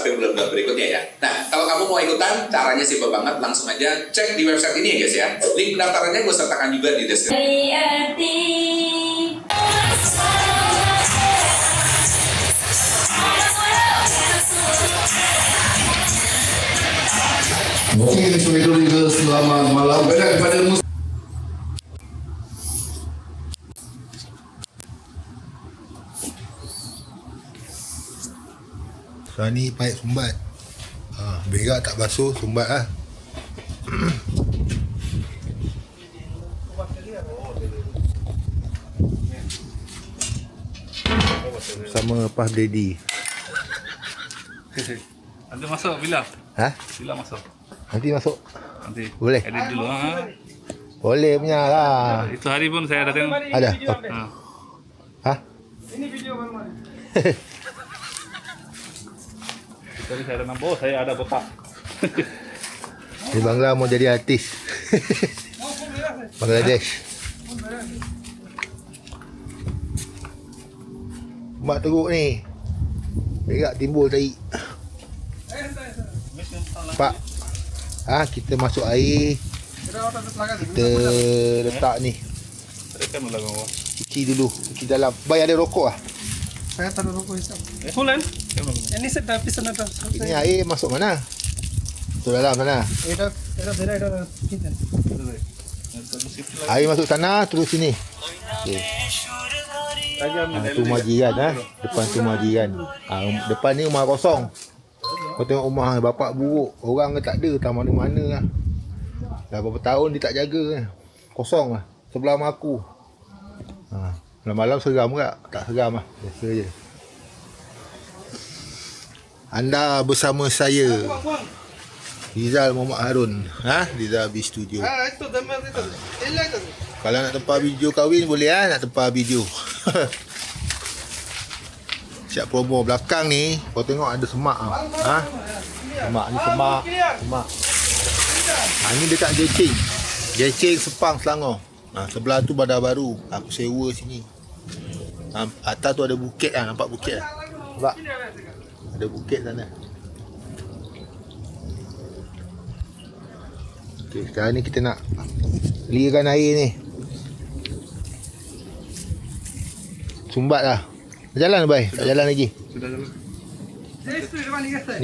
yang benar-benar berikutnya ya. Nah, kalau kamu mau ikutan, caranya simpel banget. Langsung aja cek di website ini ya guys ya. Link pendaftarannya gue sertakan juga di deskripsi. Oke, Assalamualaikum, selamat malam. Banyak kepada So ni paip sumbat. Berak tak basuh, sumbat lah. Sama Pah Daddy. Nanti masuk bila? Ha? Bila masuk? Nanti masuk. Nanti. Boleh? Edit dulu ha. Boleh punya lah. Itu hari pun saya ada tengok. Ada? Oh. Ha. Ha? Ini video mana? Tadi saya ada nampak, saya ada botak. Ni Bangla mau jadi artis. Bangladesh. Mak teruk ni. Berak timbul tadi. Pak. Kita masuk air. Kita letak ni. Mereka mula gawat. Cuci dulu. Cuci dalam. Bayar ada rokok lah. Saya taruh rokok hisap. Fulan? Ini sedap pisan ada. Ini air masuk mana? Tu dalam sana. Era beda ada kita. Air masuk sana terus sini. Okay. Tu rumah jiran Depan tu rumah jiran. Depan ni rumah kosong. Kau tengok rumah bapak buruk. Orang ke tak ada, tak mana-mana lah. Dah berapa tahun dia tak jaga. Kosong lah. Sebelah rumah aku. Malam-malam seram tak? Tak seram lah. Biasa je. Anda bersama saya, Rizal Muhammad Harun. Rizal B Studio. Itu damar itu. Illa itu. Kalau nak tempah video kahwin boleh nak tempah video. Siap promo belakang ni. Kau tengok ada semak Semak ni semak. Ni dekat Jecing. Jecing Sepang Selangor. Sebelah tu Bandar Baru. Aku sewa sini. Atas tu ada bukit nampak bukit Nampak? Ada bukit sana. Okey, sekarang ni kita nak liarkan air ni. Sumbat lah. Jalan bai, tak jalan lagi. Sudah jalan.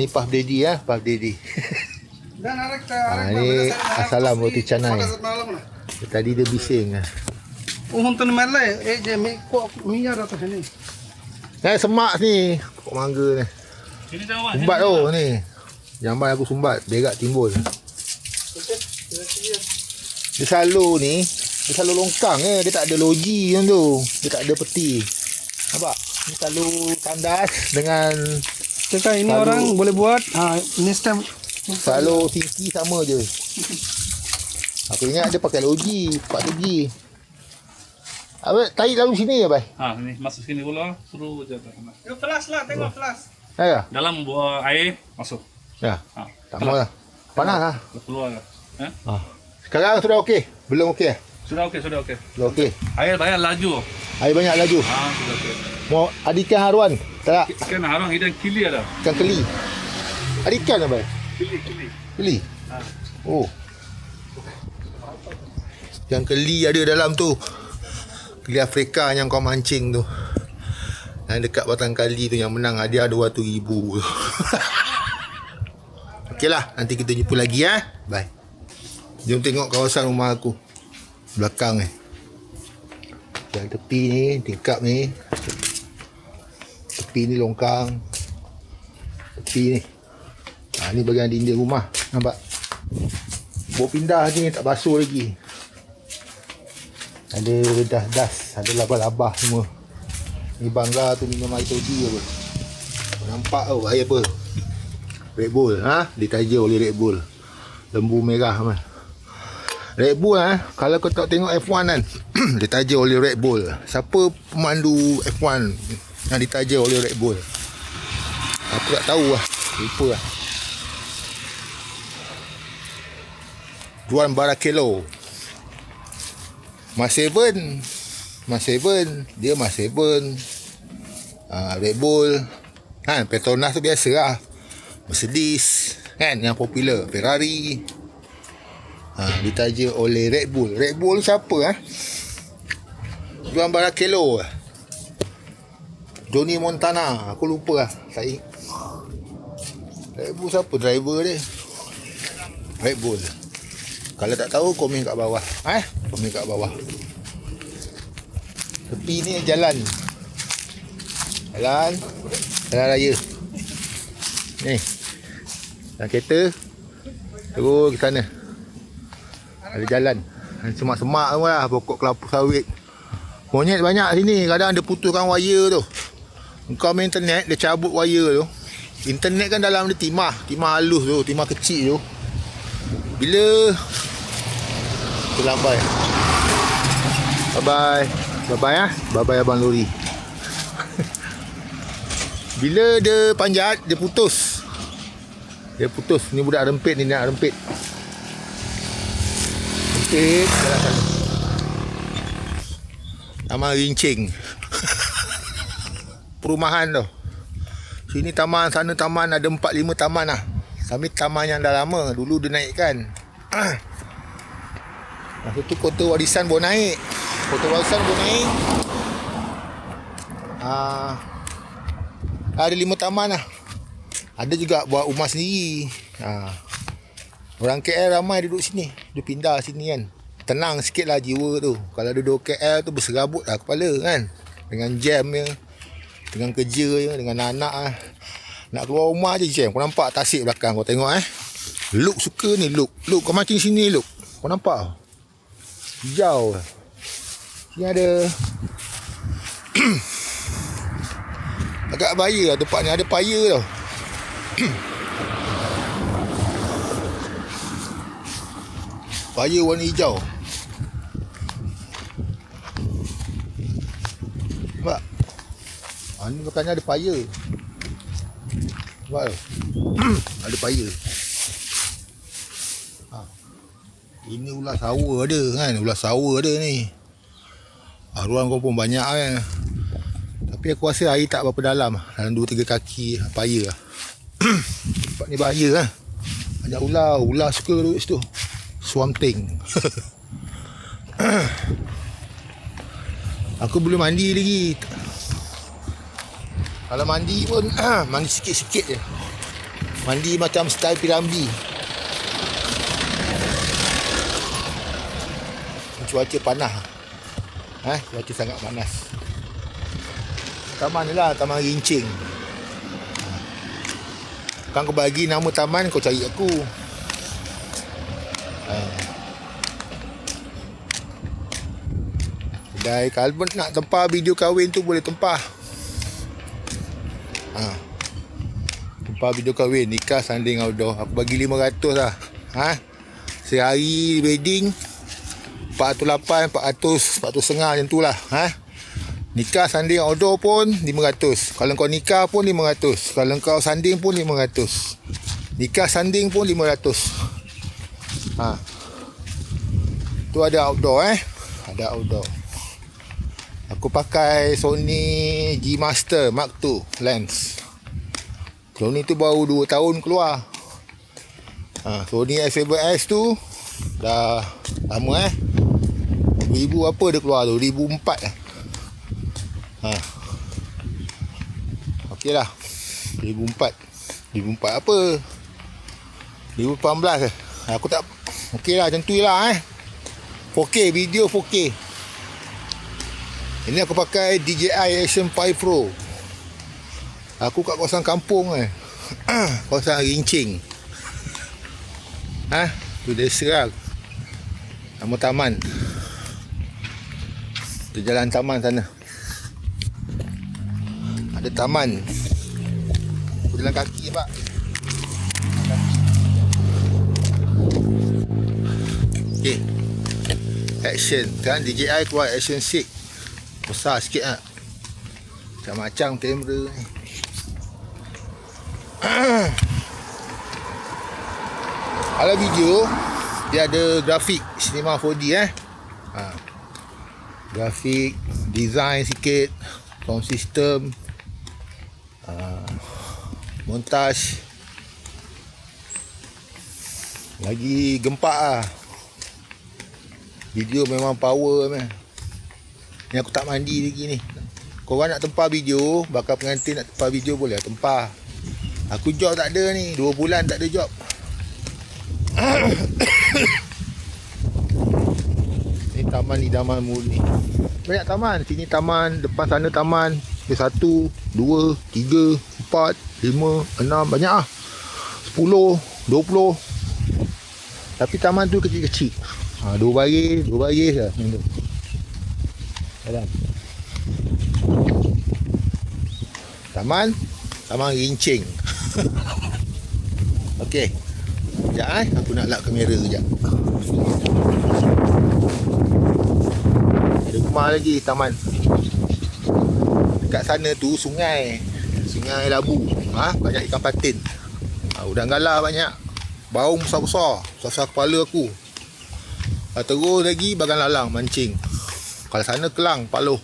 Ni Pah Daddy Pah Daddy. Dan arak Ni Assalam roti canai. Tadi dia bising Untuk malai je kok minyak atau sini. Semak ni. Pokok mangga ni. Sini tengok. Sumbat tu ni. Jamban aku sumbat, berak timbul. Dia selalu longkang dia tak ada loji macam tu. Dia tak ada peti. Nampak? Dia selalu tandas dengan Cakap ini selalu, orang boleh buat. Ini stem. Selalu tinggi sama je. Aku ingat dia pakai loji, 4 segi. Tarik lalu sini ya, bai? Ni masuk sini dulu, suruh jaga. Yo flash lah, tengok flash. Ya. Dalam buah air masuk. Ya. Tak maulah. Panas lah. Keluar. Sekarang sudah okey? Belum okey? Sudah okey. Sudah okey. Air banyak laju. Air banyak laju. Sudah okey. Mau ada ikan haruan? Tak? Ikan harang hidang kili ada. Ikan keli. Ada ikan apa? Kili. Keli? Oh. Yang keli ada dalam tu. Keli Afrika yang kau mancing tu. Yang dekat batang kali tu yang menang hadiah 200,000 tu. Okeylah, nanti kita jumpa lagi Bye. Jom tengok kawasan rumah aku. Belakang ni. Yang tepi ni, tingkap ni. Tepi ni longkang. Tepi ni. Ni bahagian dinding rumah. Nampak? Bawa pindah ni tak basuh lagi. Ada das-das, ada labah-labah semua. Ni Bangla tu minum air todi apa. Nampak tau air apa? Red Bull, ditaja oleh Red Bull. Lembu merah mah. Red Bull kalau kau tak tengok F1 kan, ditaja oleh Red Bull. Siapa pemandu F1 yang ditaja oleh Red Bull? Aku tak tahu lupa Juan Barrichello. Mas Seven, dia Mas Seven. Red Bull. Petronas tu biasa lah. Mercedes kan, yang popular, Ferrari. Ditaja oleh Red Bull. Red Bull siapa Juan Barrichello, Johnny Montana, aku lupa saya. Red Bull siapa driver dia? Red Bull. Kalau tak tahu komen kat bawah. Komen kat bawah. Tepi ni jalan raya ni. Dan kereta terus ke sana. Ada jalan semak-semak tu lah, pokok kelapa sawit. Monyet banyak sini. Kadang dia putuskan wire tu. Kau main internet, dia cabut wire tu. Internet kan dalam dia timah halus tu, timah kecil tu. Bila terlambat. Bye-bye abang lori. Bila dia panjat, dia putus. Ni budak rempit ni, nak rempit. Jalan sana. Taman Rincing. Perumahan tu. Sini taman, sana taman, ada 4-5 taman lah. Tapi taman yang dah lama, dulu dia naikkan. Masa tu kota warisan baru naik. Ada 5 taman lah. Ada juga buat rumah sendiri. Orang KL ramai duduk sini. Dia pindah sini kan. Tenang sikit lah jiwa tu. Kalau duduk KL tu berserabut lah kepala kan. Dengan jam dia, dengan kerja dia, dengan anak nak keluar rumah je jam. Kau nampak tasik belakang kau tengok Look suka ni Look kau mancing sini Look. Kau nampak hijau. Ni ada agak bahaya lah tempat ni. Ada paya tau. Paya warna hijau. Nampak? Ni maknanya ada paya. Nampak? Ada paya. Ini ulas sawa ada kan. Ulas sawa ada ni. Ruang kau pun banyak kan. Tapi aku rasa air tak berapa dalam. Dalam 2-3 kaki paya. Tempat ni bahaya lah. Banyak ular. Ular suka duduk situ. Swamp Thing. Aku belum mandi lagi. Kalau mandi pun mandi sikit-sikit je. Mandi macam style Piramli. Cuaca panas. Cuaca sangat panas. Taman ni lah, Taman Rincing. Kan kau bagi nama taman, kau cari aku. Kedai kalau nak tempah video kahwin tu boleh tempah. Tempah video kahwin, nikah, sanding, outdoor. Aku bagi 500 lah. Sehari wedding 408, 400, 400 macam tu lah. Nikah, sanding, outdoor pun 500. Kalau kau nikah pun 500. Kalau kau sanding pun 500. Nikah, sanding pun 500. Tu ada outdoor Ada outdoor. Aku pakai Sony G Master Mark II lens. Sony tu baru 2 tahun keluar. Sony A7S tu dah lama 2000 apa dia keluar tu, 2004 Okey lah. 2004 apa 2018 aku tak okey lah, macam tu lah 4K video 4K. Ini aku pakai DJI Action 5 Pro. Aku kat kawasan kampung kawasan Rincing. Tu desa lah. Nama taman. Tu jalan taman sana. Ada taman. Aku jalan kaki pak. Okay. Action. Kan DJI keluar Action 6. Besar sikit lah. Macam-macam kamera ni. Kalau video dia ada grafik cinema 4D grafik, design sikit, sound system, montage, Lagi gempak ah. Video memang power man. Ni aku tak mandi lagi ni. Korang nak tempah video, bakal pengantin nak tempah video boleh tempah. Aku job tak ada ni, 2 bulan tak ada job. Ni taman idaman murni. Banyak taman, sini taman, depan sana taman. 1, 2, 3, 4, 5, 6, banyak ah. 10, 20. Tapi taman tu kecil-kecil. 2 baris lah. Dalam. Taman rincing. Okey. Sekejap aku nak lap kamera sekejap. Ada rumah lagi taman. Dekat sana tu sungai Labu. Banyak ikan patin. Udang galah banyak. Baung besar-besar kepala aku. Terus lagi bagan lalang mancing. Kalau sana Kelang, Paloh.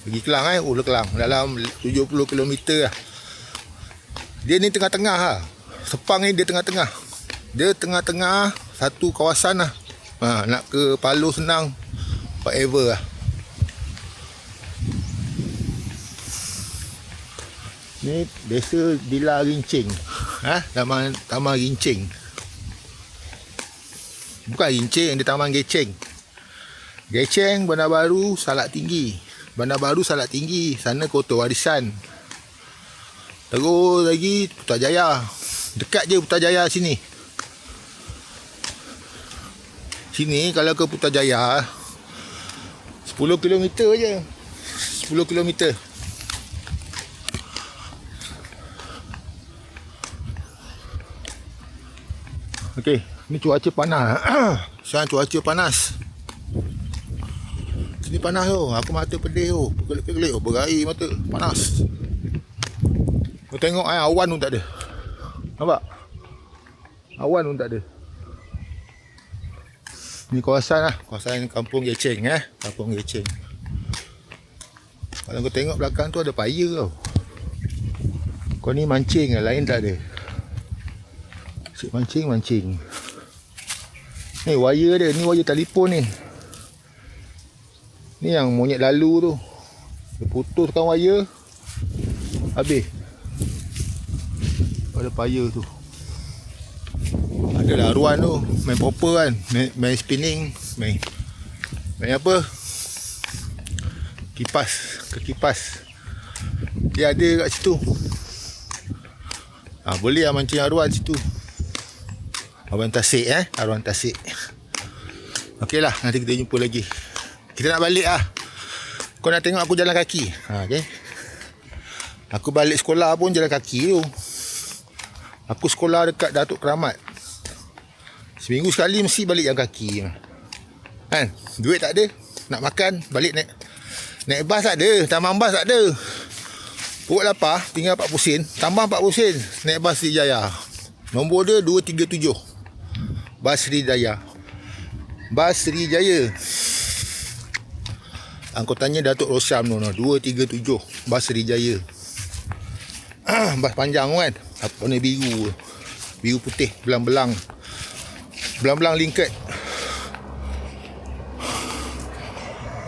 Pergi Kelang Kelang dalam 70 km lah. Dia ni tengah-tengah lah. Sepang ni dia tengah-tengah. Dia tengah-tengah satu kawasan lah. Nak ke Paloh senang. Forever lah. Ni desa Dila Rincing. Taman Rincing. Bukan Rincing, dia Taman Geceng. Geceng, Bandar Baru, Salak Tinggi. Bandar Baru, Salak Tinggi. Sana Kota Warisan. Terus lagi Putrajaya. Dekat je Putrajaya sini. Sini kalau ke Putrajaya 10 km je. 10 km. Okey, ni cuaca panas. Sekarang cuaca panas. Sini panas tu. Aku mata pedih tu. Pegelik-pegelik tu. Berair mata. Panas. Kau tengok awan pun tak ada. Nampak? Awan pun tak ada. Ni kawasan lah. Kawasan Kampung Geceng Kampung Geceng. Kalau kau tengok belakang tu ada paya tau. Kau ni mancing lah. Lain tak ada. Asyik mancing. Ni wire dia. Ni wire telefon ni. Ni yang monyet lalu tu. Dia putuskan wire. Habis. Ada paya tu. Adalah ruan tu. Main popper kan. Main spinning. Main apa? Kipas. Dia ada kat situ. Boleh lah mancing aruan situ. Aruan tasik Aruan tasik. Okey lah. Nanti kita jumpa lagi. Kita nak balik lah. Kau nak tengok aku jalan kaki. Okay. Aku balik sekolah pun jalan kaki tu. Aku sekolah dekat Datuk Keramat. Seminggu sekali mesti balik jalan kaki. Kan? Duit tak ada. Nak makan balik naik bas tak ada. Tambang bas tak ada. Perut lapar tinggal 40 sen. Tambah 40 sen. Naik bas Sriwijaya. Nombor dia 237. Bas Sriwijaya. Bas Sriwijaya. Angkutannya Datuk Rosyam tu. 237. Bas Sriwijaya. Bas panjang kan. Warna biru. Biru putih. Belang-belang. Belang-belang lingked.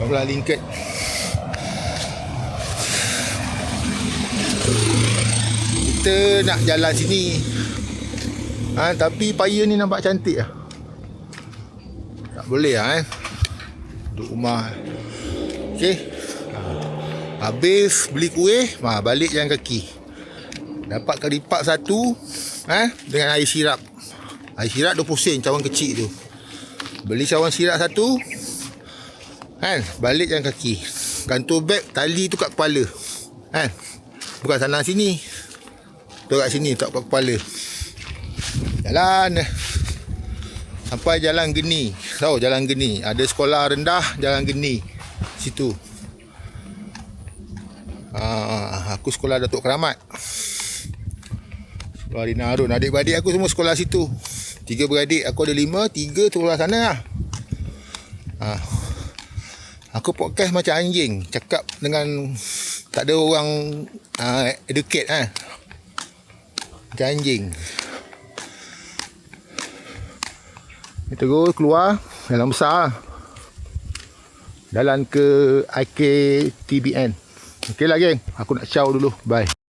Belang lingked. Kita nak jalan sini. Tapi paya ni nampak cantik lah. Tak boleh lah duduk rumah. Okey. Habis beli kuih, balik jalan kaki. Dapat keripak satu dengan air sirap. Air sirap 20 sen cawan kecil tu. Beli cawan sirap satu. Balik jalan kaki. Gantung beg, tali tu kat kepala. Bukan sana sini. Tu kat sini, tak kat kepala. Jalan sampai Jalan Geni. Tahu Jalan Geni? Ada sekolah rendah Jalan Geni. Situ. Aku sekolah Datuk Keramat. Sekolah Rina Harun. Adik-beradik aku semua sekolah situ. 3 beradik. Aku ada 5. 3 sekolah sana lah. Aku podcast macam anjing. Cakap dengan tak ada orang educate Macam anjing. Ni terus keluar jalan besar. Jalan ke IKTBN. Okey lah geng, aku nak ciao dulu. Bye.